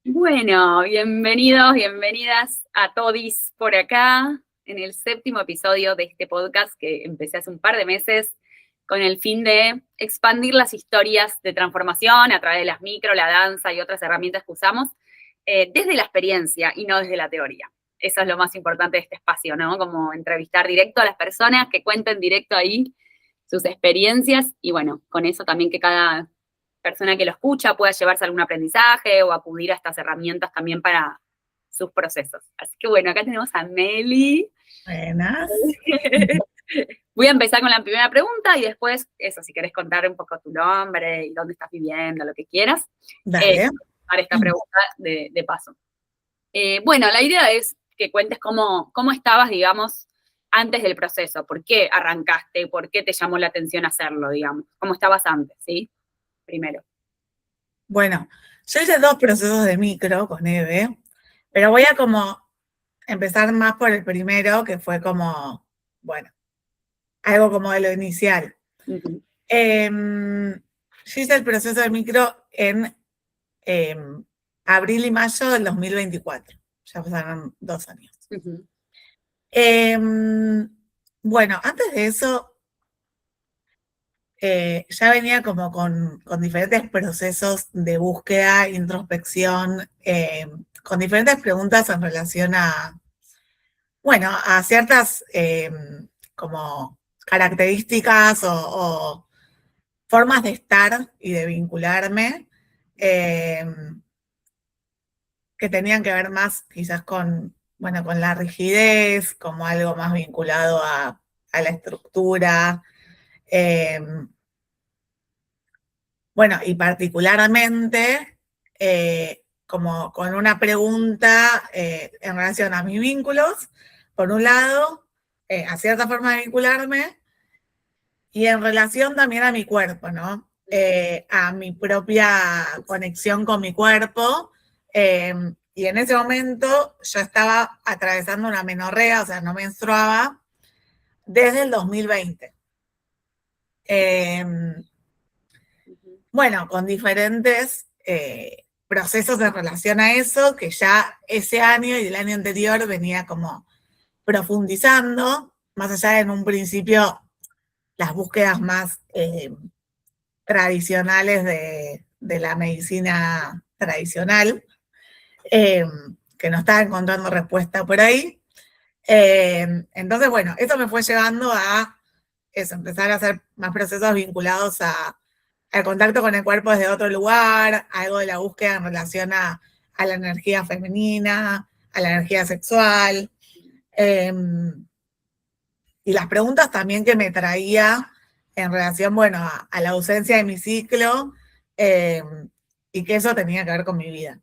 Bueno, bienvenidos, bienvenidas a todis por acá en el 7º episodio de este podcast que empecé hace un par de meses con el fin de expandir las historias de transformación a través de las micro, la danza y otras herramientas que usamos desde la experiencia y no desde la teoría. Eso es lo más importante de este espacio, ¿no? Como entrevistar directo a las personas que cuenten directo ahí sus experiencias y bueno, con eso también que cada persona que lo escucha pueda llevarse algún aprendizaje o acudir a estas herramientas también para sus procesos. Así que bueno, acá tenemos a Meli. Buenas. Voy a empezar con la primera pregunta y después, eso, si querés contar un poco tu nombre y dónde estás viviendo, lo que quieras. Dale. Para esta pregunta de paso. Bueno, la idea es que cuentes cómo estabas, digamos, antes del proceso. ¿Por qué arrancaste? ¿Por qué te llamó la atención hacerlo, digamos? ¿Cómo estabas antes, sí? Primero. Bueno, yo hice 2 procesos de micro con Eve, pero voy a como empezar más por el primero, que fue como, bueno, algo como de lo inicial. Uh-huh. Yo hice el proceso de micro en abril y mayo del 2024. Ya pasaron 2 años. Uh-huh. Bueno, antes de eso, ya venía como con diferentes procesos de búsqueda, introspección, con diferentes preguntas en relación a, bueno, a ciertas como características o formas de estar y de vincularme que tenían que ver más quizás con, bueno, con la rigidez, como algo más vinculado a la estructura. Bueno, y particularmente como con una pregunta en relación a mis vínculos, por un lado, a cierta forma de vincularme, y en relación también a mi cuerpo, ¿no? A mi propia conexión con mi cuerpo. Y en ese momento yo estaba atravesando una menorrea, o sea, no menstruaba, desde el 2020. Bueno, con diferentes procesos en relación a eso, que ya ese año y el año anterior venía como profundizando, más allá de en un principio las búsquedas más tradicionales de la medicina tradicional, que no estaba encontrando respuesta por ahí. Entonces, bueno, eso me fue llevando a eso, empezar a hacer más procesos vinculados al contacto con el cuerpo desde otro lugar, algo de la búsqueda en relación a la energía femenina, a la energía sexual, y las preguntas también que me traía en relación, bueno, a la ausencia de mi ciclo, y que eso tenía que ver con mi vida.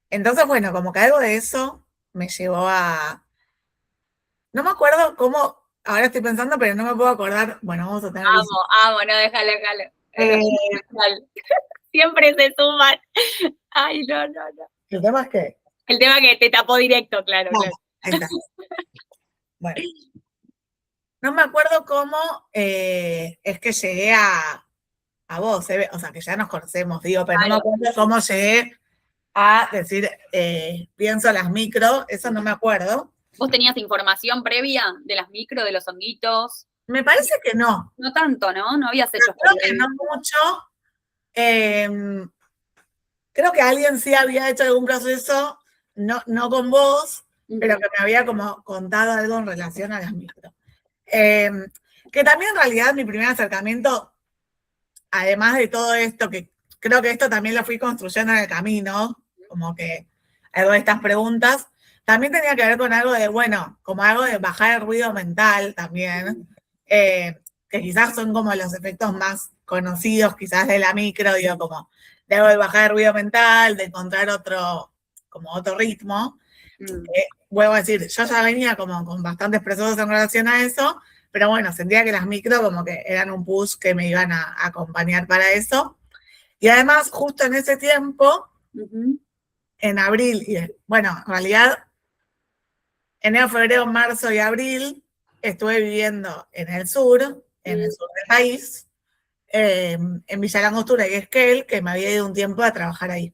Entonces, bueno, como que algo de eso me llevó a... No me acuerdo cómo, ahora estoy pensando, pero no me puedo acordar, bueno, vamos a tener... Amo, no, déjalo. Siempre se suman. Ay, no. ¿El tema es qué? El tema que te tapó directo, claro. Ahí está. Bueno, no me acuerdo cómo es que llegué a vos, o sea, que ya nos conocemos, digo, pero no me acuerdo cómo llegué a decir, pienso las micro, eso no me acuerdo. ¿Vos tenías información previa de las micro, de los honguitos? Me parece que no. No tanto, ¿no? No habías hecho. Creo que no mucho. Creo que alguien sí había hecho algún proceso, no con vos, pero que me había como contado algo en relación a las micro. Que también en realidad mi primer acercamiento, además de todo esto, que creo que esto también lo fui construyendo en el camino, como que algo de estas preguntas, también tenía que ver con algo de, bueno, como algo de bajar el ruido mental también, que quizás son como los efectos más conocidos quizás de la micro, digo, como de algo de bajar el ruido mental, de encontrar como otro ritmo. Vuelvo a decir, yo ya venía como con bastantes procesos en relación a eso, pero bueno, sentía que las micro como que eran un push que me iban a acompañar para eso. Y además, justo en ese tiempo, en abril, y bueno, en realidad, enero, febrero, marzo y abril, estuve viviendo en el sur del país, en Villa Langostura y Esquel, que me había ido un tiempo a trabajar ahí.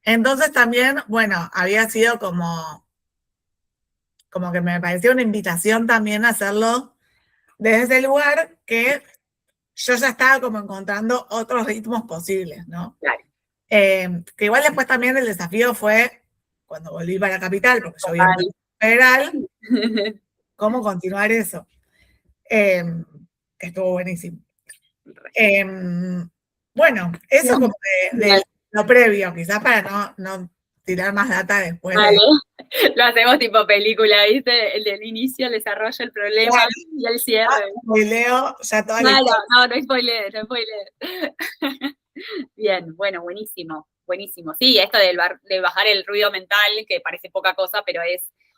Entonces también, bueno, había sido como que me parecía una invitación también a hacerlo desde ese lugar que yo ya estaba como encontrando otros ritmos posibles, ¿no? Claro. Que igual después también el desafío fue cuando volví para Capital, porque yo vivía en Federal, cómo continuar eso. Que estuvo buenísimo. Bueno, eso como de lo previo, quizás para no tirar más data después Vale. Lo hacemos tipo película, ¿viste? El del inicio, el desarrollo, el problema y el cierre. Leo ya toda Claro, no spoiler, no spoiler. Bien, bueno, buenísimo, buenísimo. Sí, esto de bajar el ruido mental, que parece poca cosa, pero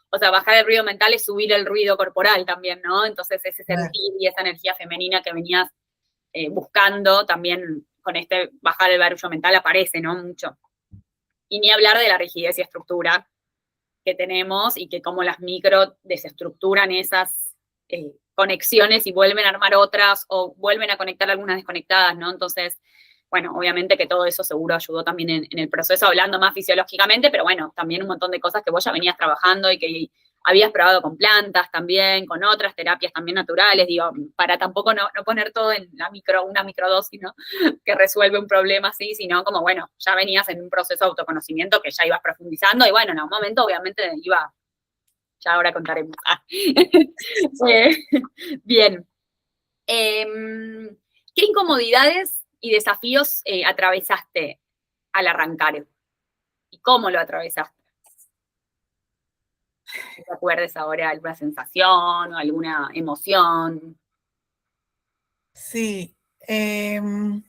o sea, bajar el ruido mental es subir el ruido corporal también, ¿no? Entonces ese sentir y esa energía femenina que venías buscando también con bajar el barullo mental aparece, ¿no? Mucho. Y ni hablar de la rigidez y estructura que tenemos y que como las micro desestructuran esas conexiones y vuelven a armar otras o vuelven a conectar algunas desconectadas, ¿no? Entonces, bueno, obviamente que todo eso seguro ayudó también en el proceso, hablando más fisiológicamente, pero bueno, también un montón de cosas que vos ya venías trabajando y que habías probado con plantas también, con otras terapias también naturales, digo, para tampoco no poner todo en una microdosis, ¿no? Que resuelve un problema así, sino como, bueno, ya venías en un proceso de autoconocimiento que ya ibas profundizando y bueno, en un momento obviamente ya ahora contaremos. Bien. ¿Qué incomodidades y desafíos atravesaste al arrancar? ¿Y cómo lo atravesaste? ¿Te acuerdas ahora alguna sensación o alguna emoción? Sí. En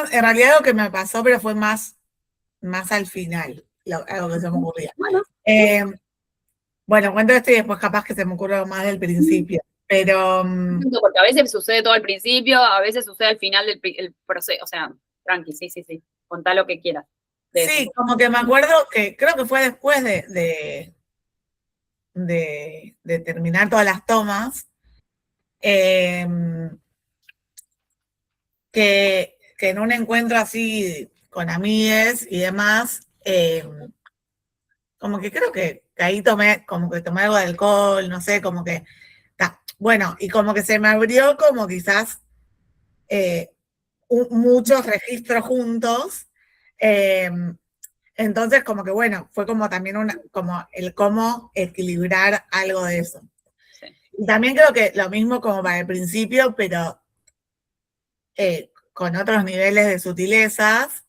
realidad lo que me pasó, pero fue más al final, algo que se me ocurría. Bueno, bueno, cuento esto y después capaz que se me ocurre más del principio, pero... porque a veces sucede todo al principio, a veces sucede al final del proceso, o sea, tranqui, sí, contá lo que quieras. Sí, eso. Como que me acuerdo que creo que fue después de terminar todas las tomas, que en un encuentro así con amigues y demás, como que creo que ahí tomé algo de alcohol, no sé, como que, bueno, y como que se me abrió como quizás muchos registros juntos. Entonces, como que bueno, fue como también como el cómo equilibrar algo de eso. Sí. Y también creo que lo mismo como para el principio, pero con otros niveles de sutilezas.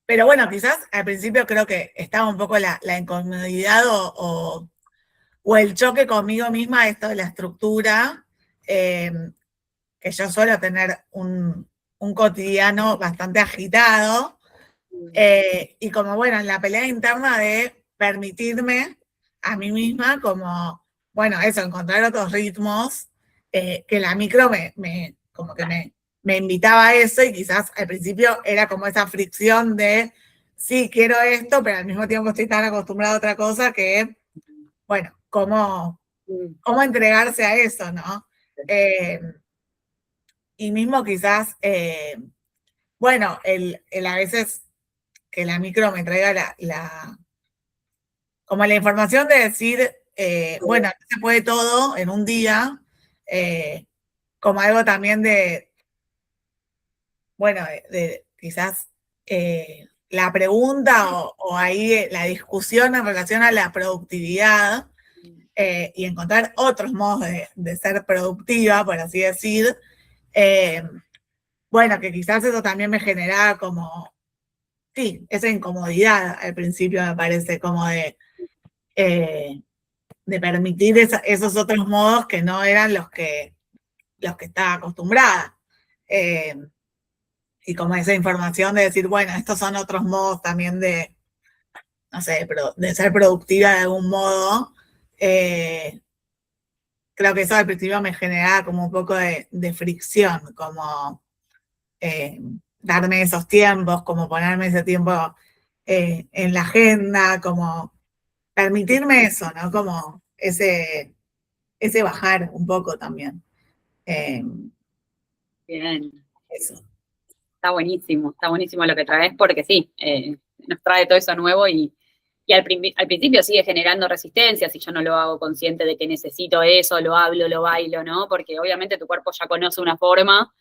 Pero bueno, quizás al principio creo que estaba un poco la incomodidad o el choque conmigo misma, esto de la estructura, que yo suelo tener un cotidiano bastante agitado, y como bueno, en la pelea interna de permitirme a mí misma como, bueno, eso, encontrar otros ritmos, que la micro como que me invitaba a eso y quizás al principio era como esa fricción de, sí, quiero esto, pero al mismo tiempo estoy tan acostumbrada a otra cosa que, bueno, cómo entregarse a eso, ¿no? Y mismo quizás, bueno, el a veces que la micro me traiga como la información de decir, bueno, no se puede todo en un día, como algo también de, bueno, de quizás la pregunta o ahí la discusión en relación a la productividad, y encontrar otros modos de ser productiva, por así decir. Bueno, que quizás eso también me generaba como, sí, esa incomodidad al principio me parece, como de permitir esos otros modos que no eran los que estaba acostumbrada. Y como esa información de decir, bueno, estos son otros modos también de, no sé, de ser productiva de algún modo. Creo que eso al principio me generaba como un poco de fricción, como darme esos tiempos, como ponerme ese tiempo en la agenda, como permitirme eso, ¿no? Como ese bajar un poco también. Bien. eso. Está buenísimo lo que traes porque sí, nos trae todo eso nuevo y al principio sigue generando resistencia si yo no lo hago consciente de que necesito eso, lo hablo, lo bailo, ¿no? Porque obviamente tu cuerpo ya conoce una forma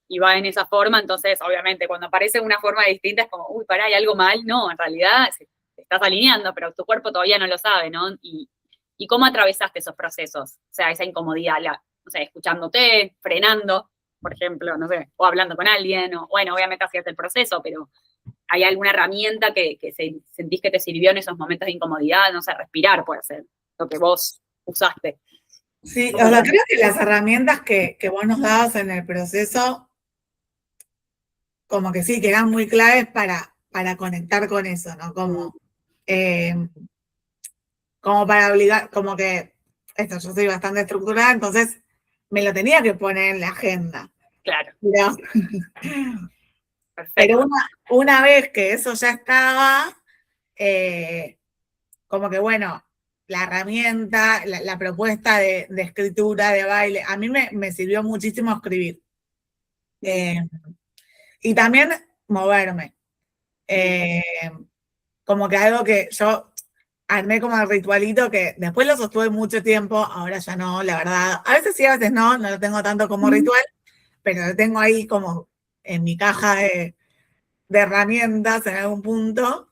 y va en esa forma, entonces obviamente cuando aparece una forma distinta es como, uy, pará, hay algo mal, no, en realidad te estás alineando, pero tu cuerpo todavía no lo sabe, ¿no? Y cómo atravesaste esos procesos, o sea, esa incomodidad, o sea, escuchándote, frenando, por ejemplo, no sé, o hablando con alguien, o bueno, obviamente hacías el proceso, pero ¿hay alguna herramienta que sentís que te sirvió en esos momentos de incomodidad? No sé, respirar puede ser, lo que vos usaste. Sí, o sea, creo que las herramientas que vos nos dabas en el proceso, como que sí, que eran muy claves para conectar con eso, ¿no? Como para obligar, como que esto, yo soy bastante estructurada, entonces me lo tenía que poner en la agenda. Claro. Pero una vez que eso ya estaba, como que bueno, la herramienta, la propuesta de escritura, de baile, a mí me sirvió muchísimo escribir. Y también moverme. Como que algo que yo armé como el ritualito que después lo sostuve mucho tiempo, ahora ya no, la verdad. A veces sí, a veces no lo tengo tanto como ritual, pero lo tengo ahí como en mi caja de herramientas en algún punto.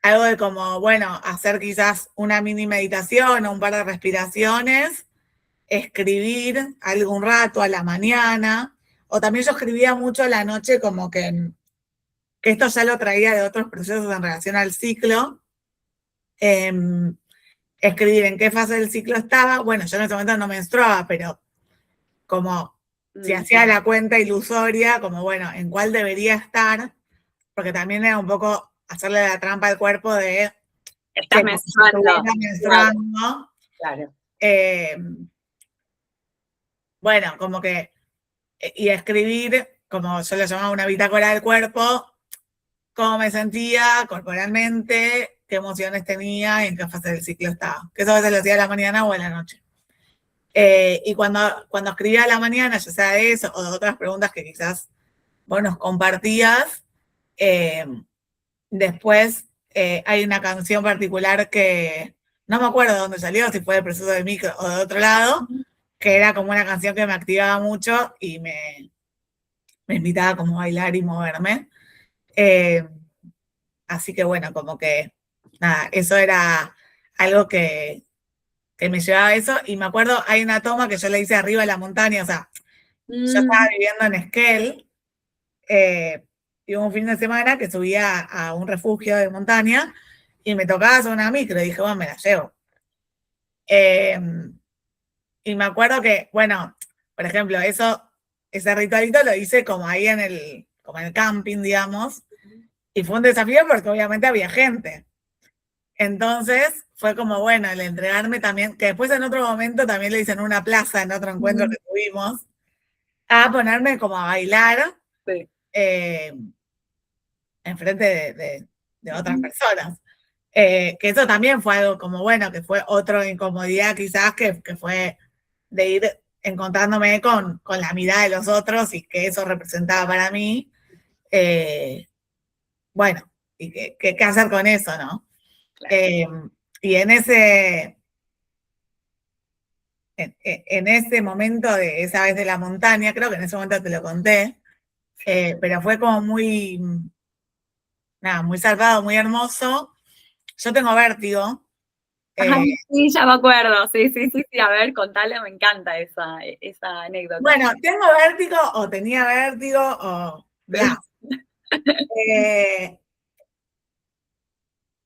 Algo de como, bueno, hacer quizás una mini meditación o un par de respiraciones, escribir algún rato a la mañana, o también yo escribía mucho a la noche como que esto ya lo traía de otros procesos en relación al ciclo, escribir en qué fase del ciclo estaba, bueno, yo en ese momento no menstruaba, pero como si hacía la cuenta ilusoria, como bueno, en cuál debería estar, porque también era un poco hacerle la trampa al cuerpo de estás menstruando. Claro. Bueno, como que, y escribir, como yo lo llamaba una bitácora del cuerpo, cómo me sentía corporalmente, qué emociones tenía y en qué fase del ciclo estaba. Que eso a veces lo hacía a la mañana o a la noche. Y cuando escribía a la mañana, ya sea de eso o de otras preguntas que quizás vos nos compartías, después hay una canción particular que no me acuerdo de dónde salió, si fue del proceso de micro o de otro lado, que era como una canción que me activaba mucho y me invitaba como a bailar y moverme. Así que bueno, como que nada, eso era algo que me llevaba a eso. Y me acuerdo, hay una toma que yo le hice arriba de la montaña, o sea, yo estaba viviendo en Esquel, y hubo un fin de semana que subía a un refugio de montaña y me tocaba hacer una micro y dije, bueno, me la llevo. Y me acuerdo que, bueno, por ejemplo, ese ritualito lo hice como ahí como en el camping, digamos, y fue un desafío porque obviamente había gente. Entonces fue como, bueno, el entregarme también, que después en otro momento también le hice en una plaza, en otro encuentro que tuvimos, a ponerme como a bailar enfrente de otras personas. Que eso también fue algo como, bueno, que fue otra incomodidad quizás que fue de ir encontrándome con la mirada de los otros y que eso representaba para mí. Bueno, y qué hacer con eso, ¿no? Claro. Y en ese momento de esa vez de la montaña, creo que en ese momento te lo conté, pero fue como muy salvado, muy hermoso. Yo tengo vértigo. Sí, ya me acuerdo, sí, a ver, contale, me encanta esa anécdota. Bueno, tengo vértigo o tenía vértigo o bla.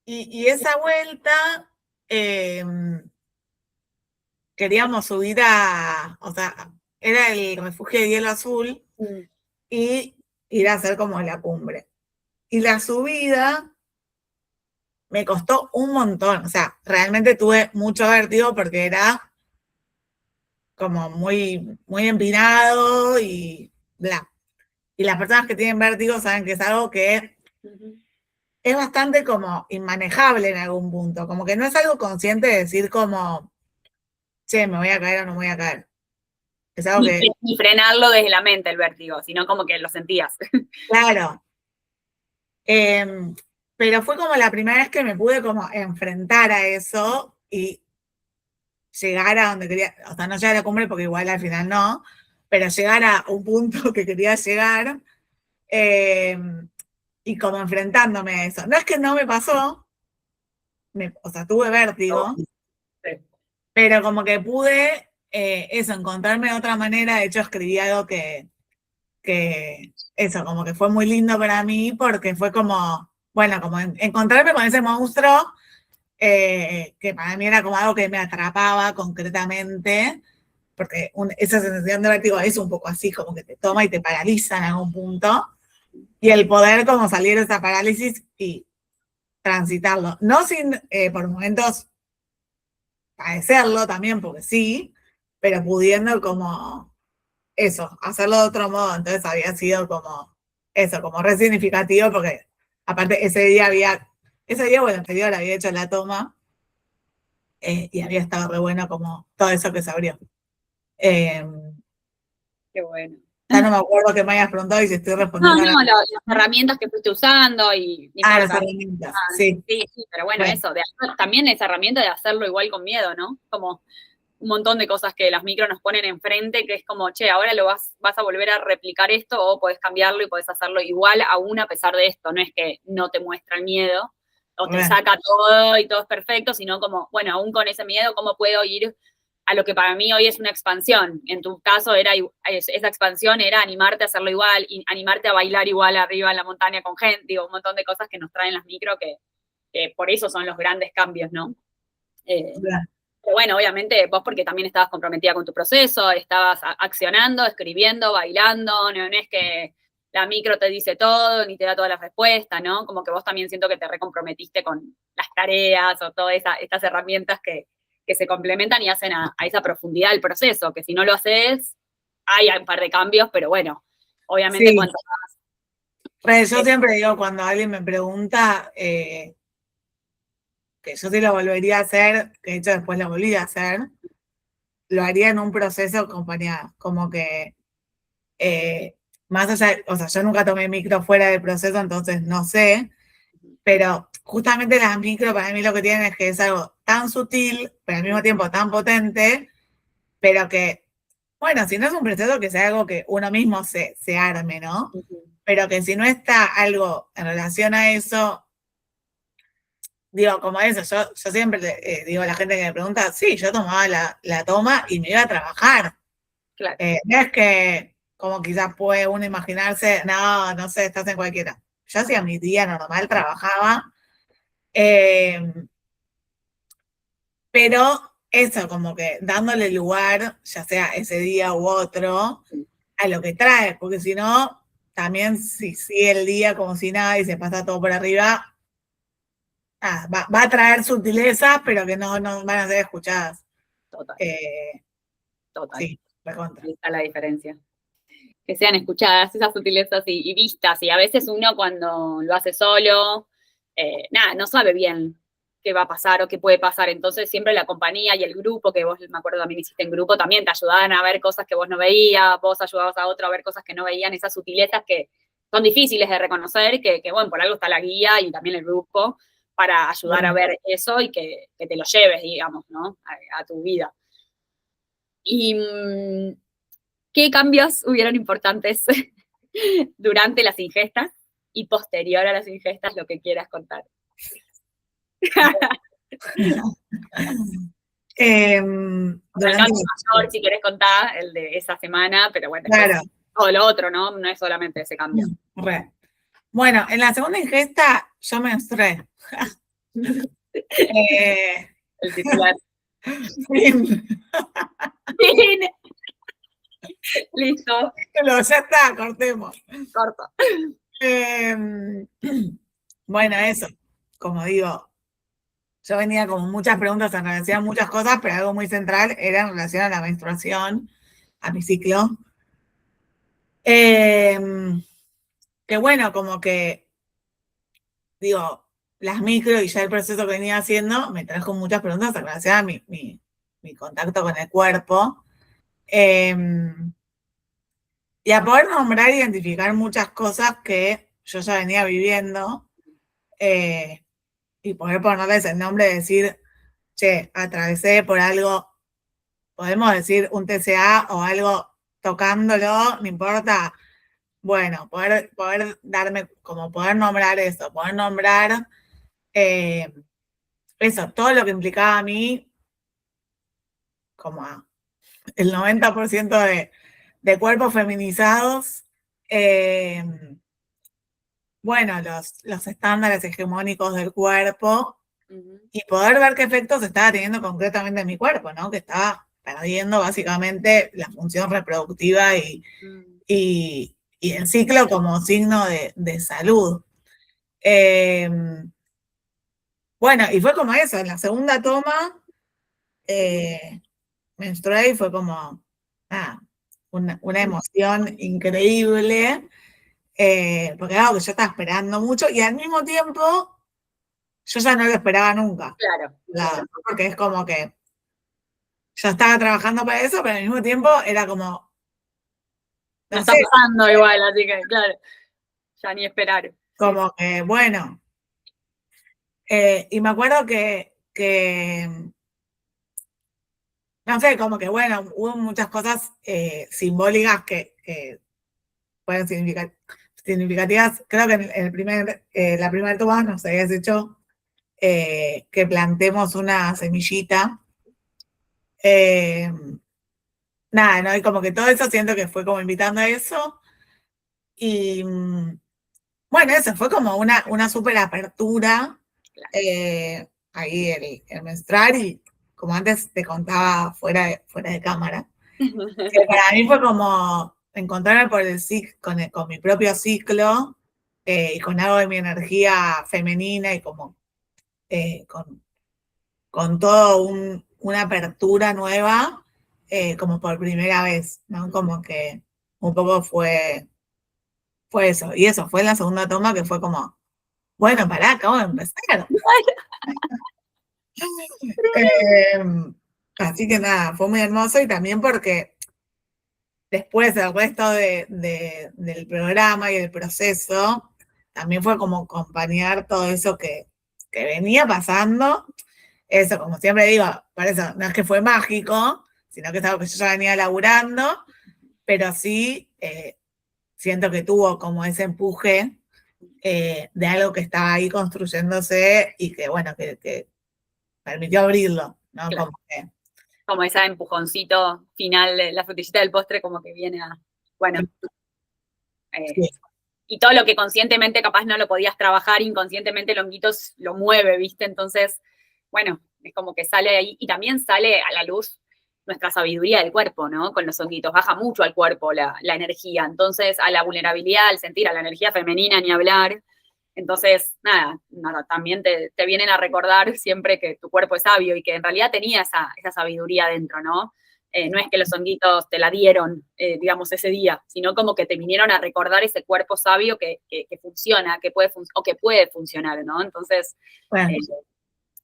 Y esa vuelta queríamos subir o sea, era el refugio de hielo azul y ir a hacer como la cumbre. Y la subida me costó un montón, o sea, realmente tuve mucho vértigo porque era como muy, muy empinado y bla. Y las personas que tienen vértigo saben que es algo que es bastante como inmanejable en algún punto, como que no es algo consciente de decir como, che, me voy a caer o no me voy a caer. Es algo que... Ni frenarlo desde la mente el vértigo, sino como que lo sentías. Claro. Pero fue como la primera vez que me pude como enfrentar a eso y llegar a donde quería, o sea, no llegar a la cumbre porque igual al final no, pero llegar a un punto que quería llegar y como enfrentándome a eso. No es que no me pasó, o sea, tuve vértigo, pero como que pude eso, encontrarme de otra manera. De hecho, escribí algo que eso, como que fue muy lindo para mí porque fue como, bueno, como encontrarme con ese monstruo que para mí era como algo que me atrapaba concretamente, porque esa sensación de vértigo es un poco así, como que te toma y te paraliza en algún punto, y el poder como salir de esa parálisis y transitarlo, no sin por momentos padecerlo también, porque sí, pero pudiendo como eso, hacerlo de otro modo. Entonces había sido como eso, como re significativo, porque aparte ese día o el anterior había hecho la toma y había estado re bueno como todo eso que se abrió. Qué bueno. Ya no me acuerdo que me hayas preguntado y si estoy respondiendo. No, las herramientas que fuiste usando y las herramientas, sí. Sí, pero bueno, eso, también esa herramienta de hacerlo igual con miedo, ¿no? Como un montón de cosas que las micro nos ponen enfrente, que es como, che, ahora vas a volver a replicar esto o podés cambiarlo y podés hacerlo igual aún a pesar de esto. No es que no te muestra el miedo o te saca todo y todo es perfecto, sino como, bueno, aún con ese miedo, ¿cómo puedo ir a lo que para mí hoy es una expansión? En tu caso, esa expansión era animarte a hacerlo igual, y animarte a bailar igual arriba en la montaña con gente, digo, un montón de cosas que nos traen las micro que por eso son los grandes cambios, ¿no? Pero bueno, obviamente vos porque también estabas comprometida con tu proceso, estabas accionando, escribiendo, bailando, no es que la micro te dice todo, ni te da todas las respuestas, ¿no? Como que vos también siento que te recomprometiste con las tareas o todas estas herramientas que se complementan y hacen a esa profundidad del proceso, que si no lo haces, hay un par de cambios, pero bueno, obviamente sí. cuanto más... Yo siempre digo, cuando alguien me pregunta, que yo sí lo volvería a hacer, que de hecho después lo volví a hacer, lo haría en un proceso acompañado, como que más allá, o sea, yo nunca tomé micro fuera del proceso, entonces no sé, pero justamente las micro para mí lo que tienen es que es algo tan sutil, pero al mismo tiempo tan potente, pero que, bueno, si no es un proceso, que sea algo que uno mismo se arme, ¿no? Pero que si no está algo en relación a eso, digo, como eso, yo siempre digo a la gente que me pregunta, sí, yo tomaba la toma y me iba a trabajar. Claro. No es que, como quizás puede uno imaginarse, no sé, estás en cualquiera. Yo hacía mi día normal, trabajaba, pero eso, como que dándole lugar, ya sea ese día u otro, a lo que trae, porque si no, también si sigue el día como si nada y se pasa todo por arriba, va a traer sutilezas, pero que no van a ser escuchadas. Total. Total. Sí, recontra. Ahí está la diferencia. Que sean escuchadas esas sutilezas y vistas. Y a veces uno cuando lo hace solo, no sabe bien qué va a pasar o qué puede pasar. Entonces siempre la compañía y el grupo, que vos me acuerdo también hiciste en grupo, también te ayudaban a ver cosas que vos no veías, vos ayudabas a otro a ver cosas que no veían, esas sutilezas que son difíciles de reconocer, que bueno, por algo está la guía y también el grupo para ayudar a ver eso y que te lo lleves, digamos, ¿no? A tu vida. Y ¿qué cambios hubieron importantes durante las ingestas y posterior a las ingestas, lo que quieras contar? Mayor, si querés contar, el de esa semana, pero bueno, claro. Todo lo otro, ¿no? No es solamente ese cambio. Bueno, en la segunda ingesta yo menstrué. El titular. Fin. Listo. Ya está, cortemos. Corto. Bueno, eso, como digo, yo venía con muchas preguntas en relación a muchas cosas, pero algo muy central era en relación a la menstruación, a mi ciclo. Que bueno, como que, digo, las micro y ya el proceso que venía haciendo me trajo muchas preguntas en relación a mi contacto con el cuerpo. Y a poder nombrar e identificar muchas cosas que yo ya venía viviendo, y poder ponerles el nombre de decir, che, atravesé por algo, podemos decir un TCA o algo tocándolo, no importa. Bueno, poder darme, como poder nombrar eso, poder nombrar eso, todo lo que implicaba a mí, como el 90% de cuerpos feminizados, bueno, los estándares hegemónicos del cuerpo, y poder ver qué efectos estaba teniendo concretamente en mi cuerpo, ¿no? Que estaba perdiendo básicamente la función reproductiva y el ciclo como signo de salud. Bueno, y fue como eso, en la segunda toma menstrué y fue como una emoción increíble, porque era algo que yo estaba esperando mucho y al mismo tiempo yo ya no lo esperaba nunca. Claro. Porque es como que yo estaba trabajando para eso, pero al mismo tiempo era como... No está pasando igual, así que claro, ya ni esperar. Como que, bueno. Y me acuerdo que no sé, como que bueno, hubo muchas cosas simbólicas que fueron significativas. Creo que en la primera toma nos habías dicho que plantemos una semillita. Nada, ¿no? Y como que todo eso siento que fue como invitando a eso. Y bueno, eso fue como una súper apertura. Ahí el menstruar y como antes te contaba fuera de cámara, que para mí fue como encontrarme con mi propio ciclo y con algo de mi energía femenina y como con todo una apertura nueva, como por primera vez, ¿no? Como que un poco fue eso. Y eso fue en la segunda toma que fue como, bueno, pará, acabo de empezar. Así que nada, fue muy hermoso y también porque después el resto del programa y el proceso también fue como acompañar todo eso que venía pasando. Eso, como siempre digo, por eso no es que fue mágico, sino que es algo que yo ya venía laburando, pero sí siento que tuvo como ese empuje de algo que estaba ahí construyéndose y que, bueno, que permitió abrirlo, ¿no? Claro. Como ese empujoncito final, la frutillita del postre como que viene a, bueno, sí. Y todo lo que conscientemente capaz no lo podías trabajar, inconscientemente el honguito lo mueve, ¿viste? Entonces, bueno, es como que sale ahí y también sale a la luz nuestra sabiduría del cuerpo, ¿no? Con los honguitos, baja mucho al cuerpo la energía, entonces a la vulnerabilidad, al sentir, a la energía femenina, ni hablar. Entonces, nada, también te vienen a recordar siempre que tu cuerpo es sabio y que en realidad tenía esa sabiduría dentro, ¿no? No es que los honguitos te la dieron, digamos, ese día, sino como que te vinieron a recordar ese cuerpo sabio que funciona, que puede funcionar, ¿no? Entonces, bueno.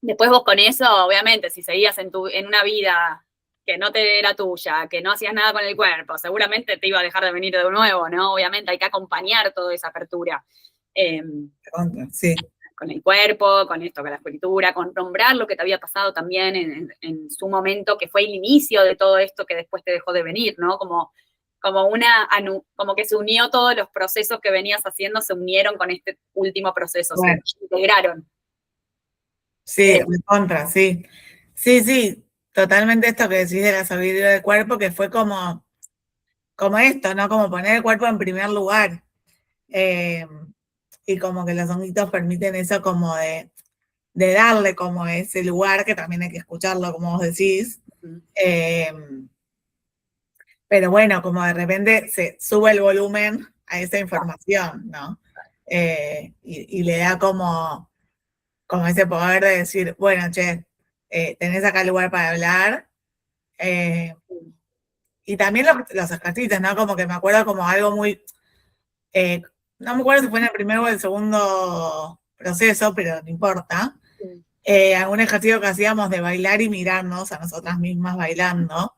Después vos con eso, obviamente, si seguías en una vida que no te era tuya, que no hacías nada con el cuerpo, seguramente te iba a dejar de venir de nuevo, ¿no? Obviamente hay que acompañar toda esa apertura. Sí. Con el cuerpo, con esto, con la escritura, con nombrar lo que te había pasado también en su momento, que fue el inicio de todo esto que después te dejó de venir, ¿no? Como que se unió todos los procesos que venías haciendo, se unieron con este último proceso, bueno. Se integraron. Sí, de contra, sí. Sí, totalmente esto que decís de la sabiduría del cuerpo, que fue como esto, ¿no? Como poner el cuerpo en primer lugar. Y como que los honguitos permiten eso como de darle como ese lugar, que también hay que escucharlo, como vos decís. Pero bueno, como de repente se sube el volumen a esa información, ¿no? Y le da como ese poder de decir, bueno, che, tenés acá lugar para hablar. Y también los ejercicios, ¿no? Como que me acuerdo como algo muy... no me acuerdo si fue en el primero o el segundo proceso, pero no importa. Algún ejercicio que hacíamos de bailar y mirarnos a nosotras mismas bailando.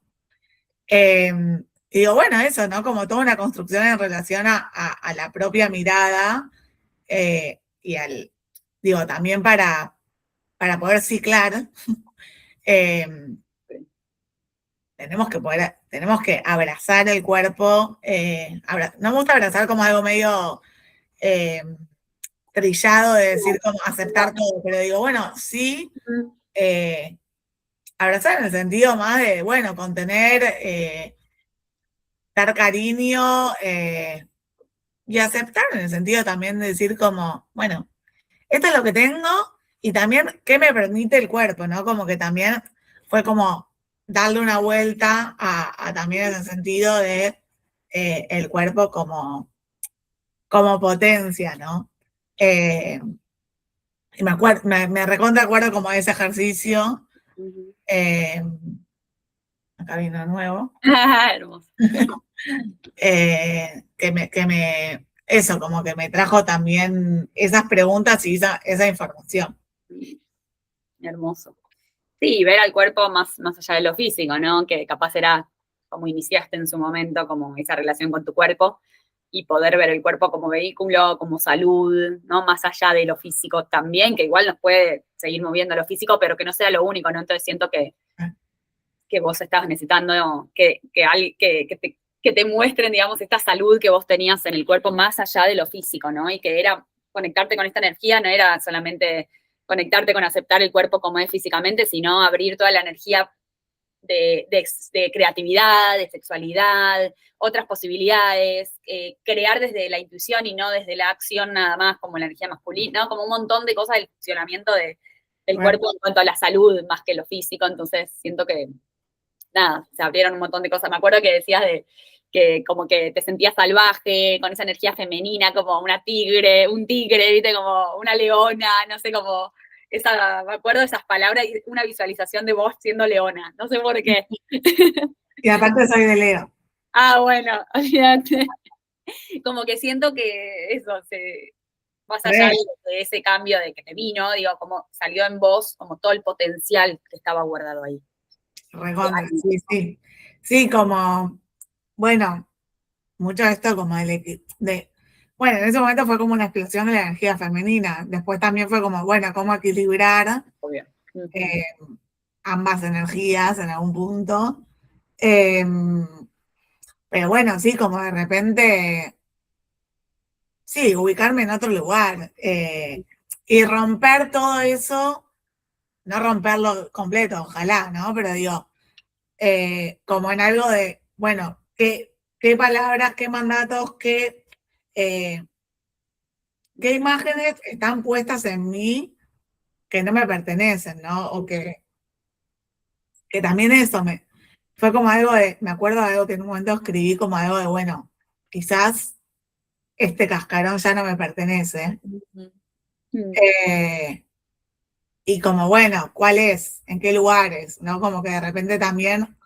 Y digo, bueno, eso, ¿no? Como toda una construcción en relación a la propia mirada y digo, también para poder ciclar, tenemos que abrazar el cuerpo. No me gusta abrazar como algo medio trillado de decir como aceptar todo, pero digo, bueno, sí, abrazar en el sentido más de, bueno, contener, dar cariño y aceptar en el sentido también de decir como, bueno, esto es lo que tengo y también qué me permite el cuerpo, ¿no? Como que también fue como darle una vuelta a también ese sentido de el cuerpo como potencia, ¿no? Y me recontra acuerdo como de ese ejercicio. Acá vino de nuevo. Hermoso. Eso, como que me trajo también esas preguntas y esa información. Hermoso. Sí, ver al cuerpo más allá de lo físico, ¿no? Que capaz era como iniciaste en su momento, como esa relación con tu cuerpo, y poder ver el cuerpo como vehículo, como salud, ¿no? Más allá de lo físico también, que igual nos puede seguir moviendo lo físico, pero que no sea lo único, ¿no? Entonces siento que vos estabas necesitando que te muestren, digamos, esta salud que vos tenías en el cuerpo más allá de lo físico, ¿no? Y que era conectarte con esta energía, no era solamente conectarte con aceptar el cuerpo como es físicamente, sino abrir toda la energía de creatividad, de sexualidad, otras posibilidades, crear desde la intuición y no desde la acción nada más, como la energía masculina, ¿no? Como un montón de cosas del funcionamiento del cuerpo en cuanto a la salud más que lo físico, entonces siento que nada, se abrieron un montón de cosas. Me acuerdo que decías que como que te sentías salvaje, con esa energía femenina, como un tigre, viste, como una leona, no sé, como me acuerdo de esas palabras y una visualización de vos siendo leona, no sé por qué. Y aparte soy de Leo. Ah, bueno, olvídate. Como que siento que eso, más allá de ese cambio de que te vino, digo, como salió en vos, como todo el potencial que estaba guardado ahí. Recontra, sí. Sí, como, bueno, mucho de esto como bueno, en ese momento fue como una explosión de la energía femenina. Después también fue como, bueno, cómo equilibrar ambas energías en algún punto. Pero bueno, sí, como de repente, sí, ubicarme en otro lugar y romper todo eso, no romperlo completo, ojalá, ¿no? Pero digo, como en algo de, bueno, qué palabras, qué mandatos, qué imágenes están puestas en mí que no me pertenecen, ¿no? O que también eso fue como algo de, me acuerdo de algo que en un momento escribí como algo de, bueno, quizás este cascarón ya no me pertenece. Y como, bueno, ¿cuál es? ¿En qué lugares? ¿No? Como que de repente también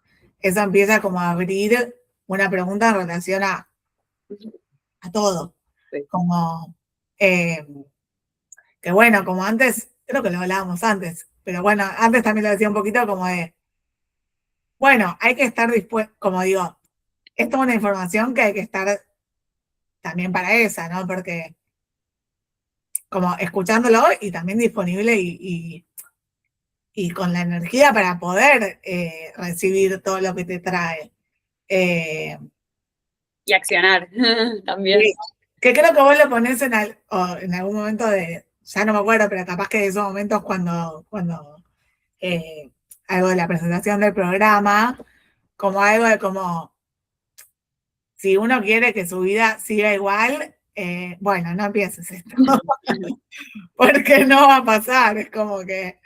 eso empieza como a abrir una pregunta en relación a todo. Sí. Como, que bueno, como antes, creo que lo hablábamos antes, pero bueno, antes también lo decía un poquito como de, bueno, hay que estar dispuesto, como digo, esto es una información que hay que estar también para esa, ¿no? Porque como escuchándolo y también disponible y con la energía para poder recibir todo lo que te trae. Y accionar también. Que creo que vos lo ponés en algún momento ya no me acuerdo, pero capaz que de esos momentos cuando algo de la presentación del programa, como algo de como, si uno quiere que su vida siga igual, bueno, no empieces esto, porque no va a pasar, es como que,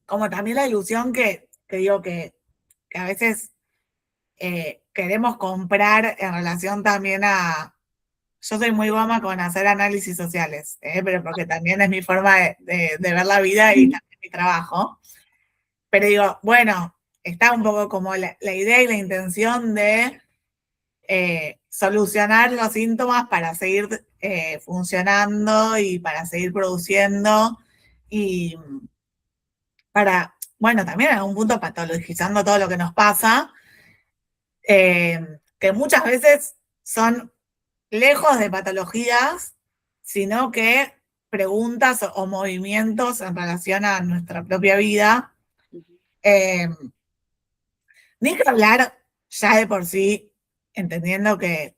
como también la ilusión que digo que a veces queremos comprar en relación también yo soy muy goma con hacer análisis sociales, pero porque también es mi forma de ver la vida y también mi trabajo. Pero digo, bueno, está un poco como la idea y la intención de solucionar los síntomas para seguir funcionando y para seguir produciendo y para bueno, también en algún punto patologizando todo lo que nos pasa, que muchas veces son lejos de patologías, sino que preguntas o movimientos en relación a nuestra propia vida. Eh, Ni que hablar ya de por sí, entendiendo que,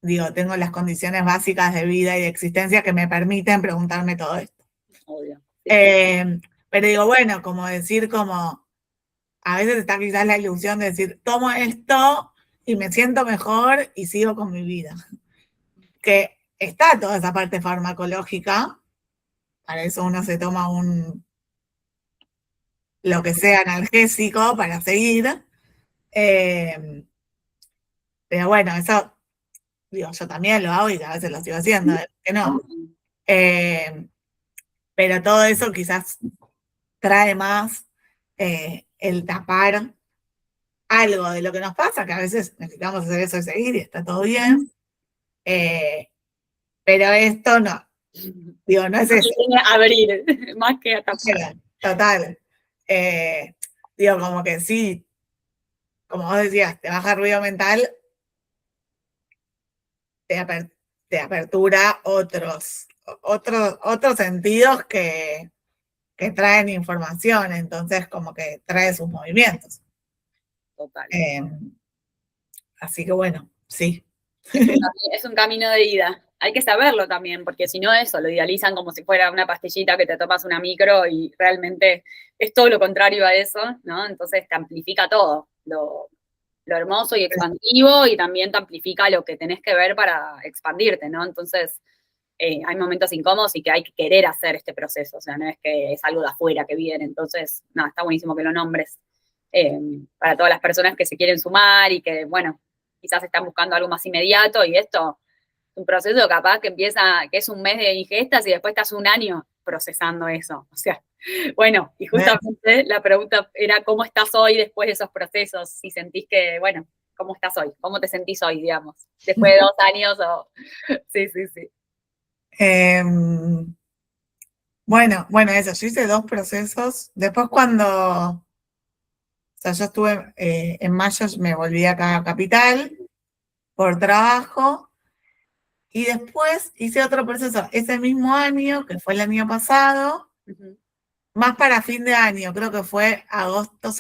digo, tengo las condiciones básicas de vida y de existencia que me permiten preguntarme todo esto. Obvio. Pero digo, bueno, como decir, como a veces está quizás la ilusión de decir, tomo esto y me siento mejor y sigo con mi vida. Que está toda esa parte farmacológica, para eso uno se toma lo que sea analgésico para seguir. Pero bueno, eso, digo, yo también lo hago y a veces lo sigo haciendo, que no. Pero todo eso quizás trae más el tapar algo de lo que nos pasa, que a veces necesitamos hacer eso y seguir y está todo bien. Pero esto no, digo, no es eso. Abrir, más que a tapar. Total. Digo, como que sí, como vos decías, te baja el ruido mental, te apertura otros sentidos que traen información, entonces como que trae sus movimientos. Total. Así que bueno, sí. Es un camino de ida. Hay que saberlo también, porque si no eso, lo idealizan como si fuera una pastillita que te tomas una micro y realmente es todo lo contrario a eso, ¿no? Entonces te amplifica todo, lo hermoso y expansivo, y también te amplifica lo que tenés que ver para expandirte, ¿no? Entonces hay momentos incómodos y que hay que querer hacer este proceso, o sea, no es que es algo de afuera que viene, entonces, no, está buenísimo que lo nombres para todas las personas que se quieren sumar y que, bueno, quizás están buscando algo más inmediato, y esto es un proceso capaz que empieza, que es un mes de ingestas y después estás un año procesando eso, o sea, bueno, y justamente la pregunta era ¿cómo estás hoy después de esos procesos? Si sentís que, bueno, ¿cómo estás hoy? ¿Cómo te sentís hoy, digamos? Después de 2 años o... Sí, sí, sí. Bueno, eso, yo hice 2 procesos. Después cuando, o sea, yo estuve, en mayo me volví acá a Capital por trabajo y después hice otro proceso ese mismo año, que fue el año pasado, más para fin de año, creo que fue agosto,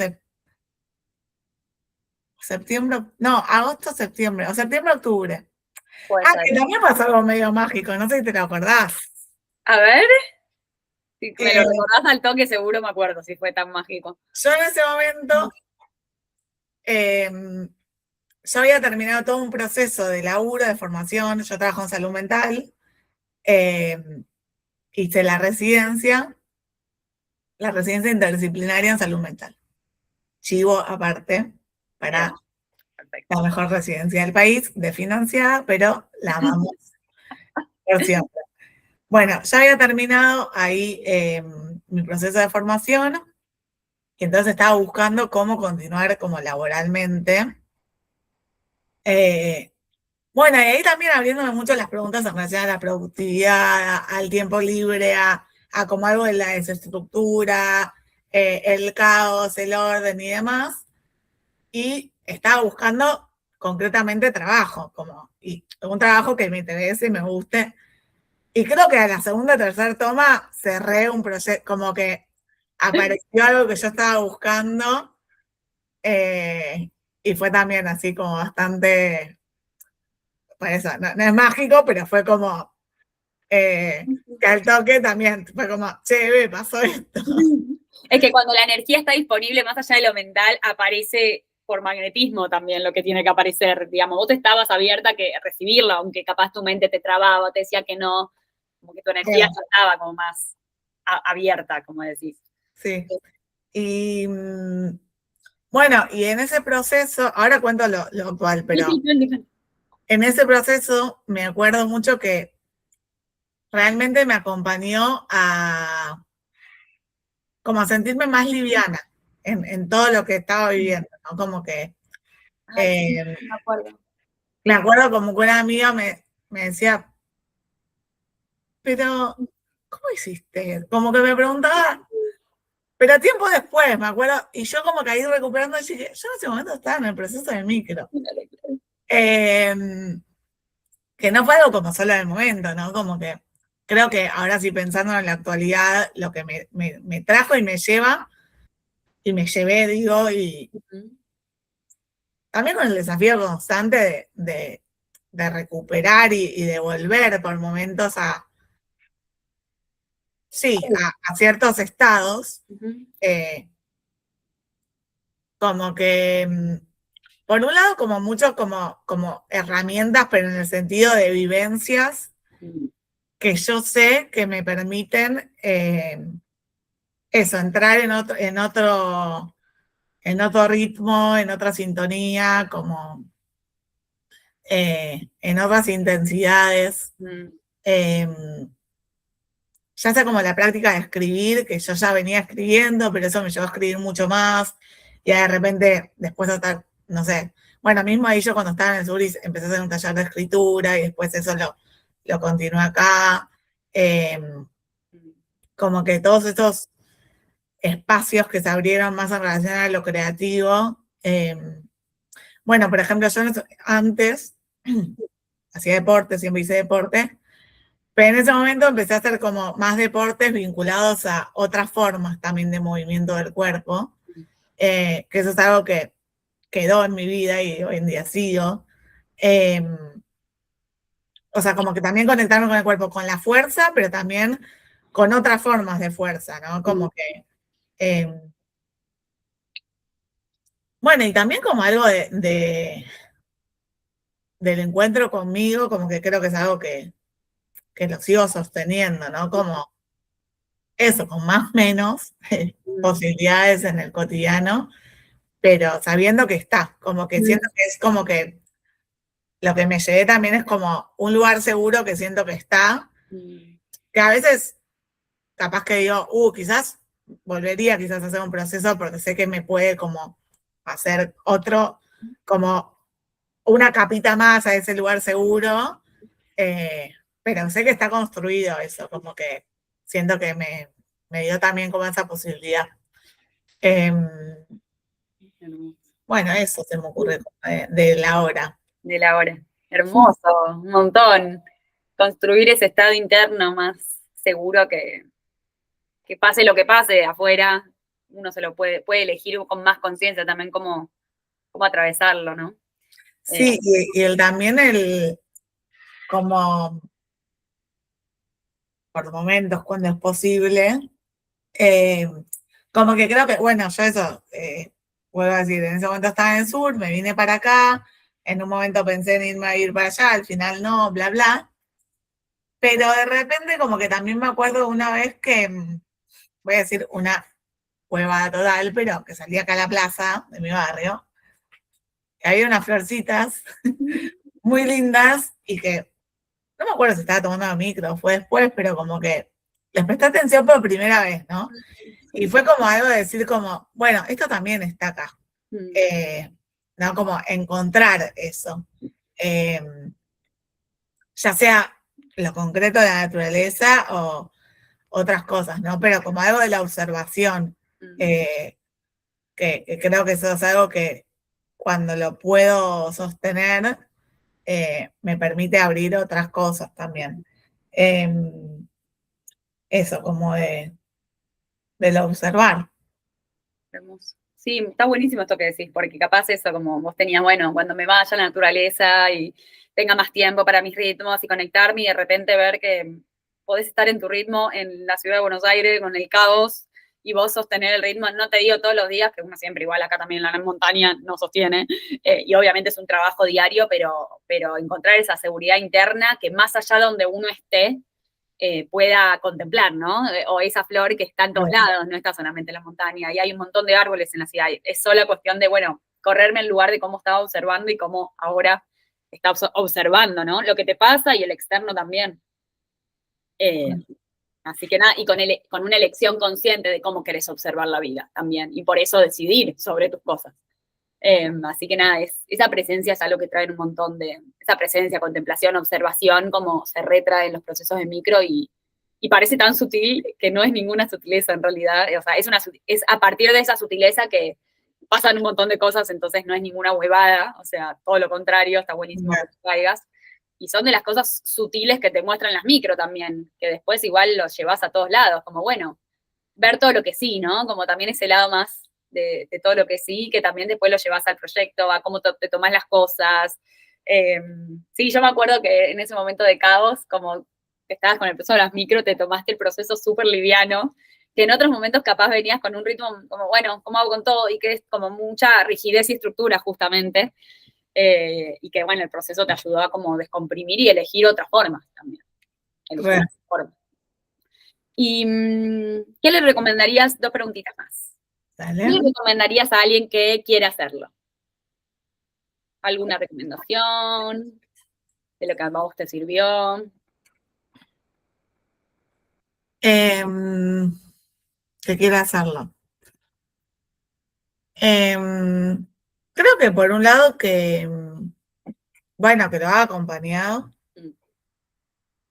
septiembre, no, agosto, septiembre, o septiembre, octubre. Que también pasó algo medio mágico, no sé si te lo acordás. A ver, si me lo recordás al toque, seguro me acuerdo si fue tan mágico. Yo en ese momento, yo había terminado todo un proceso de laburo, de formación, yo trabajo en salud mental, hice la residencia interdisciplinaria en salud mental. Chivo aparte para la mejor residencia del país, desfinanciada, pero la amamos por siempre. Bueno, ya había terminado ahí mi proceso de formación y entonces estaba buscando cómo continuar como laboralmente. Bueno, y ahí también abriéndome mucho las preguntas en relación a la productividad, al tiempo libre, a como algo de la desestructura, el caos, el orden y demás. Y estaba buscando concretamente trabajo, y un trabajo que me interese y me guste. Y creo que a la segunda o tercera toma cerré un proyecto, como que apareció algo que yo estaba buscando, y fue también así como bastante, por eso, no es mágico, pero fue como que al toque también fue como, che, me pasó esto. Es que cuando la energía está disponible, más allá de lo mental, aparece por magnetismo también lo que tiene que aparecer. Digamos, vos estabas abierta a que recibirla, aunque capaz tu mente te trababa, te decía que no, como que tu energía ya estaba como más abierta, como decís. Sí. Y bueno, y en ese proceso, ahora cuento lo actual, pero en ese proceso me acuerdo mucho que realmente me acompañó a como a sentirme más liviana en todo lo que estaba viviendo, ¿no? Como que me acuerdo como que una amiga me decía, pero ¿cómo hiciste? Como que me preguntaba, Pero tiempo después, me acuerdo, y yo como que ahí recuperando, yo en ese momento estaba en el proceso de micro. Que no fue algo como solo del momento, ¿no? Como que creo que ahora sí pensando en la actualidad, lo que me trajo y me lleva, y me llevé, digo, y también con el desafío constante de recuperar y de volver por momentos a ciertos estados, como que, por un lado, como mucho como herramientas, pero en el sentido de vivencias que yo sé que me permiten eso, entrar en otro ritmo, en otra sintonía, como en otras intensidades. Ya sea como la práctica de escribir, que yo ya venía escribiendo, pero eso me llevó a escribir mucho más, y de repente después otra, no sé, bueno, mismo ahí yo cuando estaba en el Suris empecé a hacer un taller de escritura y después eso lo continué acá. Como que todos estos espacios que se abrieron más en relación a lo creativo. Bueno, por ejemplo, yo antes hacía deporte, siempre hice deporte, pero en ese momento empecé a hacer como más deportes vinculados a otras formas también de movimiento del cuerpo, que eso es algo que quedó en mi vida y hoy en día sigo. O sea, como que también conectarme con el cuerpo, con la fuerza, pero también con otras formas de fuerza, ¿no? Como que... bueno, y también como algo del encuentro conmigo, como que creo que es algo que lo sigo sosteniendo, ¿no? Como eso, con más o menos posibilidades en el cotidiano, pero sabiendo que está, como que siento que es como que lo que me llevé también es como un lugar seguro que siento que está, que a veces capaz que digo, quizás volvería quizás a hacer un proceso porque sé que me puede como hacer otro, como una capita más a ese lugar seguro, pero sé que está construido eso, como que siento que me dio también como esa posibilidad. Bueno, eso se me ocurre de la hora. De la hora. Hermoso, un montón. Construir ese estado interno más seguro que pase lo que pase de afuera, uno se lo puede elegir con más conciencia también cómo atravesarlo, ¿no? Sí, y también como por momentos, cuando es posible, como que creo que, bueno, yo eso, vuelvo a decir, en ese momento estaba en el sur, me vine para acá, en un momento pensé en irme a ir para allá, al final no, bla, bla, pero de repente como que también me acuerdo una vez que, voy a decir una huevada total, pero que salí acá a la plaza de mi barrio, que había unas florcitas muy lindas y que no me acuerdo si estaba tomando micro, fue después, pero como que les presté atención por primera vez, ¿no? Y fue como algo de decir como, bueno, esto también está acá. ¿No? Como encontrar eso. Ya sea lo concreto de la naturaleza o otras cosas, ¿no? Pero como algo de la observación, que creo que eso es algo que cuando lo puedo sostener, me permite abrir otras cosas también. Eso, como de lo observar. Hermoso. Sí, está buenísimo esto que decís, porque capaz eso, como vos tenías, bueno, cuando me vaya a la naturaleza y tenga más tiempo para mis ritmos y conectarme y de repente ver que podés estar en tu ritmo en la ciudad de Buenos Aires con el caos y vos sostener el ritmo, no te digo todos los días, que uno siempre igual acá también en la montaña no sostiene, y obviamente es un trabajo diario, pero encontrar esa seguridad interna que más allá de donde uno esté, pueda contemplar, ¿no? O esa flor que está en todos lados, no está solamente en la montaña, y hay un montón de árboles en la ciudad. Es solo cuestión de, bueno, correrme el lugar de cómo estaba observando y cómo ahora está observando, ¿no? Lo que te pasa y el externo también. Así que nada, y con una elección consciente de cómo querés observar la vida también, y por eso decidir sobre tus cosas. Así que nada, esa presencia es algo que trae un montón esa presencia, contemplación, observación, como se retrae en los procesos de micro y y parece tan sutil que no es ninguna sutileza en realidad, o sea, es a partir de esa sutileza que pasan un montón de cosas, entonces no es ninguna huevada, o sea, todo lo contrario, está buenísimo que te caigas. Y son de las cosas sutiles que te muestran las micro también, que después igual los llevas a todos lados, como bueno, ver todo lo que sí, ¿no? Como también ese lado más de todo lo que sí, que también después lo llevas al proyecto, a cómo te tomas las cosas. Sí, yo me acuerdo que en ese momento de caos, como que estabas con el proceso de las micro, te tomaste el proceso súper liviano, que en otros momentos capaz venías con un ritmo como, bueno, ¿cómo hago con todo? Y que es como mucha rigidez y estructura justamente, y que, bueno, el proceso te ayudó a como descomprimir y elegir otras formas también. Elegir otras formas. ¿Y qué le recomendarías? Dos preguntitas más. Dale. ¿Qué le recomendarías a alguien que quiere hacerlo? ¿Alguna recomendación de lo que a vos te sirvió? Que quiera hacerlo. Creo que por un lado bueno, que lo haga acompañado.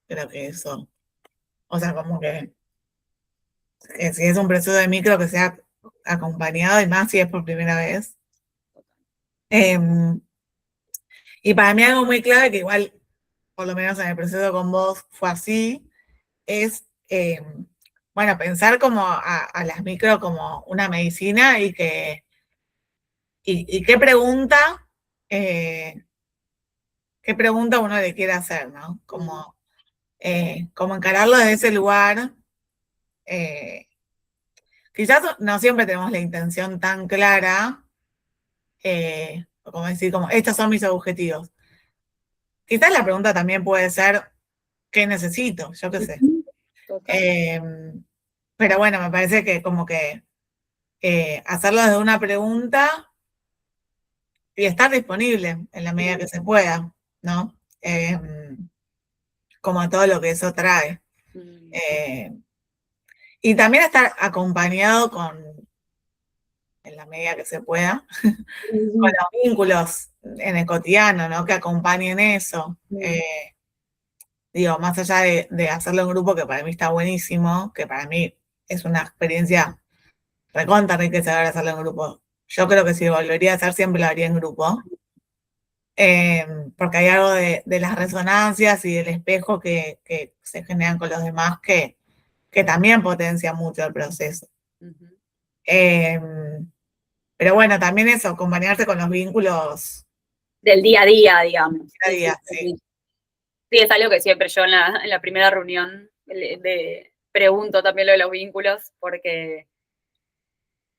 Creo que eso. O sea, como que si es un proceso de micro, que sea acompañado, y más si es por primera vez. Y para mí algo muy clave, que igual, por lo menos en el proceso con vos fue así, es, bueno, pensar como a las micro como una medicina y qué pregunta, uno le quiere hacer, ¿no? Como encararlo desde ese lugar. Quizás no siempre tenemos la intención tan clara, como decir, como, estos son mis objetivos. Quizás la pregunta también puede ser, ¿qué necesito? Yo qué sé. Pero bueno, me parece que como que hacerlo desde una pregunta y estar disponible en la medida que se pueda, ¿no? Como a todo lo que eso trae. Y también estar acompañado en la medida que se pueda, con los vínculos en el cotidiano, ¿no? Que acompañen eso. Digo, más allá de hacerlo en grupo, que para mí está buenísimo, que para mí es una experiencia recontra enriquecedora hacerlo en grupo. Yo creo que si lo volvería a hacer, siempre lo haría en grupo. Porque hay algo de las resonancias y del espejo que se generan con los demás que también potencia mucho el proceso. Pero bueno, también eso, acompañarse con los vínculos del día a día, digamos. Día a día, sí. Sí, es algo que siempre yo en la primera reunión pregunto también lo de los vínculos, porque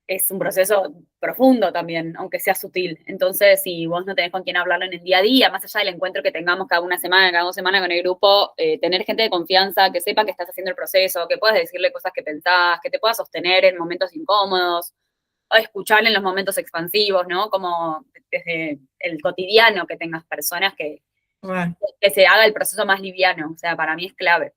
es un proceso profundo también, aunque sea sutil. Entonces, si vos no tenés con quién hablarlo en el día a día, más allá del encuentro que tengamos cada una semana, cada 2 semanas con el grupo, tener gente de confianza que sepa que estás haciendo el proceso, que puedas decirle cosas que pensás, que te puedas sostener en momentos incómodos, o escuchar en los momentos expansivos, ¿no? Como desde el cotidiano, que tengas personas que se haga el proceso más liviano. O sea, para mí es clave.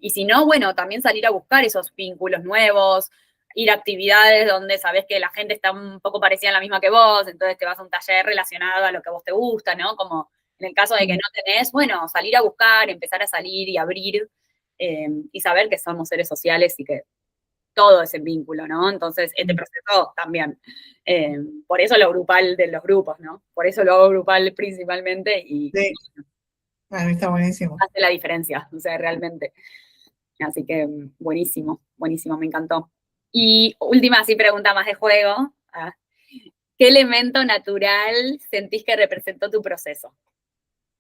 Y si no, bueno, también salir a buscar esos vínculos nuevos, ir a actividades donde sabes que la gente está un poco parecida a la misma que vos, entonces te vas a un taller relacionado a lo que a vos te gusta, ¿no? Como en el caso de que no tenés, bueno, salir a buscar, empezar a salir y abrir, y saber que somos seres sociales y que todo es el vínculo, ¿no? Entonces, este proceso también. Por eso lo grupal de los grupos, ¿no? Por eso lo hago grupal principalmente y sí. Para mí está buenísimo. Hace la diferencia, o sea, realmente. Así que buenísimo, buenísimo, me encantó. Y última, así pregunta más de juego. ¿Qué elemento natural sentís que representó tu proceso?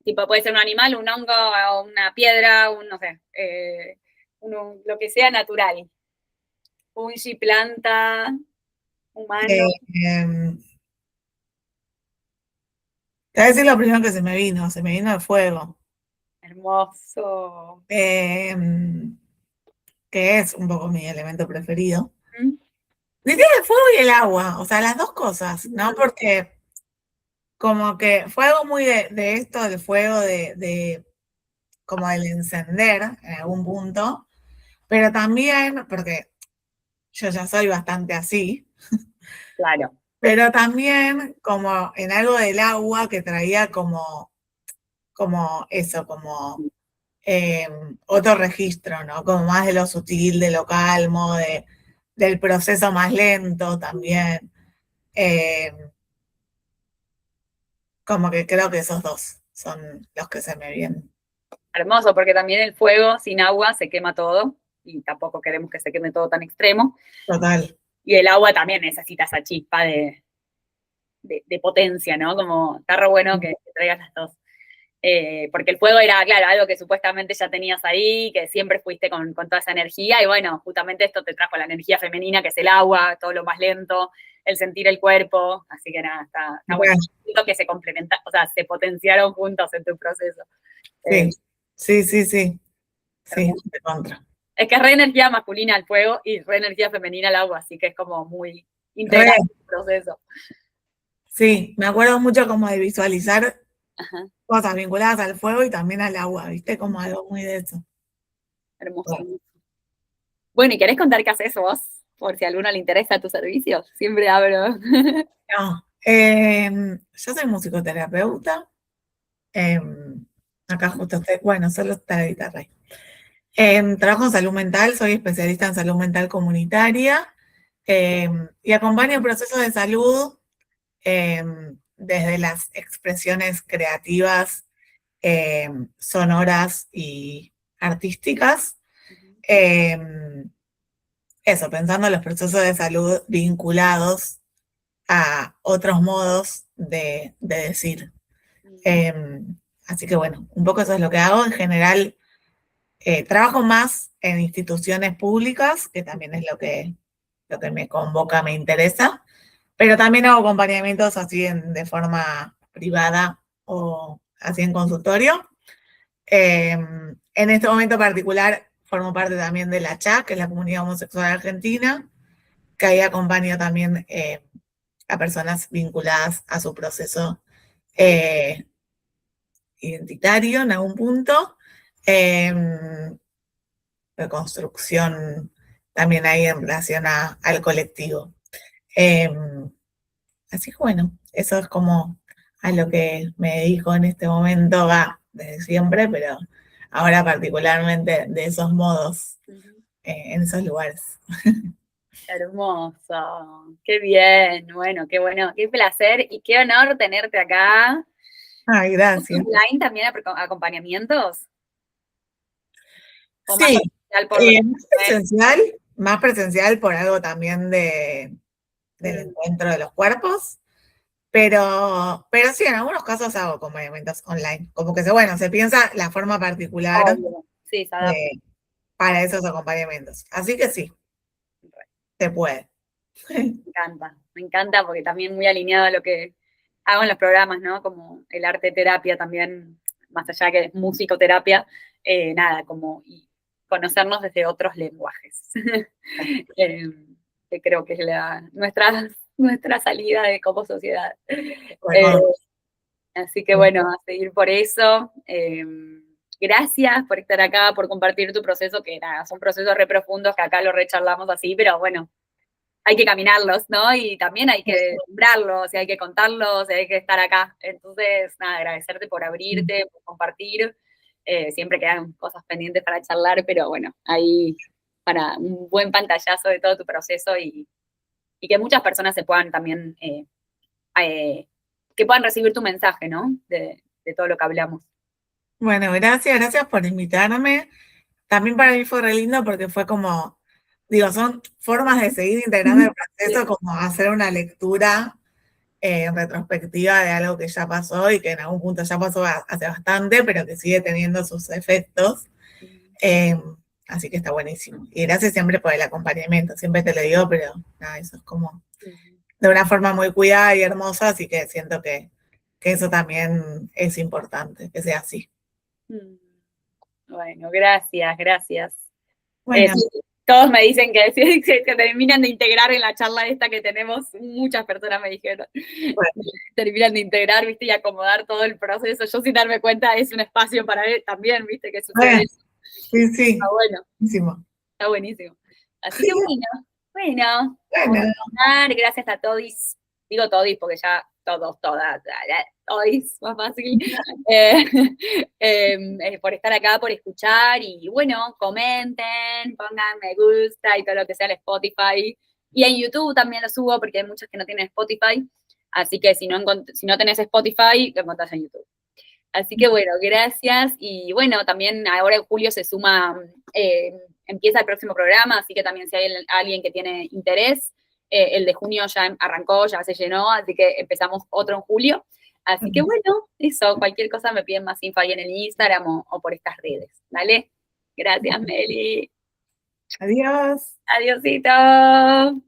Tipo, puede ser un animal, un hongo, una piedra, no sé, lo que sea natural. Fungi, planta, humano. Te voy a decir lo primero que se me vino el fuego. Hermoso. Que es un poco mi elemento preferido. Diría el fuego y el agua, o sea, las dos cosas, ¿no? Porque como que fue algo muy de esto, del fuego, como el encender en algún punto, pero también, porque yo ya soy bastante así. Claro. Pero también como en algo del agua que traía como eso, como otro registro, ¿no? Como más de lo sutil, de lo calmo, del proceso más lento también. Como que creo que esos dos son los que se me vienen. Hermoso, porque también el fuego sin agua se quema todo y tampoco queremos que se queme todo tan extremo. Total. Y el agua también necesita esa chispa de potencia, ¿no? Como está re bueno que traigas las dos. Porque el fuego era, claro, algo que supuestamente ya tenías ahí, que siempre fuiste con toda esa energía, y bueno, justamente esto te trajo la energía femenina, que es el agua, todo lo más lento, el sentir el cuerpo, así que nada, está bueno. Siento que se complementan, o sea, se potenciaron juntos en tu proceso. Sí. Sí, de contra. Es que es re energía masculina el fuego y re energía femenina el agua, así que es como muy integral el proceso. Sí, me acuerdo mucho como de visualizar cosas vinculadas al fuego y también al agua, ¿viste? Como algo muy de eso. Hermoso. Bueno, ¿y querés contar qué haces vos? Por si a alguno le interesa tus servicios. Siempre abro. No, yo soy musicoterapeuta. Acá justo estoy, bueno, solo está la guitarra ahí. Trabajo en salud mental, soy especialista en salud mental comunitaria y acompaño procesos de salud desde las expresiones creativas, sonoras y artísticas. Eso, pensando en los procesos de salud vinculados a otros modos de decir. Así que bueno, un poco eso es lo que hago. En general, trabajo más en instituciones públicas, que también es lo que me convoca, me interesa, pero también hago acompañamientos así de forma privada o así en consultorio. En este momento particular formo parte también de la CHA, que es la Comunidad Homosexual Argentina, que ahí acompaño también a personas vinculadas a su proceso identitario en algún punto. Reconstrucción también ahí en relación al colectivo. Así que bueno, eso es como a lo que me dedico en este momento, va desde siempre, pero ahora particularmente de esos modos, en esos lugares. Hermoso, qué bien, bueno, qué placer y qué honor tenerte acá. Ay, gracias. ¿Online también acompañamientos? ¿O sí, más presencial por algo también del encuentro de los cuerpos, pero sí, en algunos casos hago acompañamientos online, como que se piensa la forma particular para esos acompañamientos, así que sí, se puede. Me encanta porque también muy alineado a lo que hago en los programas, ¿no? Como el arte terapia también, más allá que es musicoterapia, nada, como y conocernos desde otros lenguajes. Que creo que es nuestra salida de como sociedad. Así que bueno, a seguir por eso. Gracias por estar acá, por compartir tu proceso, que nada, son procesos re profundos que acá lo recharlamos así, pero bueno, hay que caminarlos, ¿no? Y también hay que nombrarlos, y hay que contarlos, y hay que estar acá. Entonces, nada, agradecerte por abrirte, por compartir. Siempre quedan cosas pendientes para charlar, pero bueno, ahí para un buen pantallazo de todo tu proceso y que muchas personas se puedan también, que puedan recibir tu mensaje, ¿no? De todo lo que hablamos. Bueno, gracias por invitarme. También para mí fue re lindo porque fue como, digo, son formas de seguir integrando el proceso, como hacer una lectura retrospectiva de algo que ya pasó y que en algún punto ya pasó hace bastante, pero que sigue teniendo sus efectos. Así que está buenísimo. Y gracias siempre por el acompañamiento, siempre te lo digo, pero nada, eso es como de una forma muy cuidada y hermosa, así que siento que eso también es importante, que sea así. Bueno, gracias. Bueno. Todos me dicen que terminan de integrar en la charla esta que tenemos, muchas personas me dijeron, terminan de integrar, viste, y acomodar todo el proceso. Yo sin darme cuenta es un espacio para él también, viste, que sucede eso. Sí. Está bueno. Buenísimo. Está buenísimo. Así que bueno, gracias a todis, digo todis porque ya todos, todas, hoy es más fácil, por estar acá, por escuchar, y bueno, comenten, pongan me gusta y todo lo que sea en Spotify, y en YouTube también lo subo, porque hay muchos que no tienen Spotify, así que si no tenés Spotify, lo encontrás en YouTube. Así que bueno, gracias, y bueno, también ahora en julio se suma, empieza el próximo programa, así que también si hay alguien que tiene interés, el de junio ya arrancó, ya se llenó, así que empezamos otro en julio. Así que bueno, eso, cualquier cosa me piden más info ahí en el Instagram o por estas redes. ¿Vale? Gracias, Meli. Adiós. Adiósito.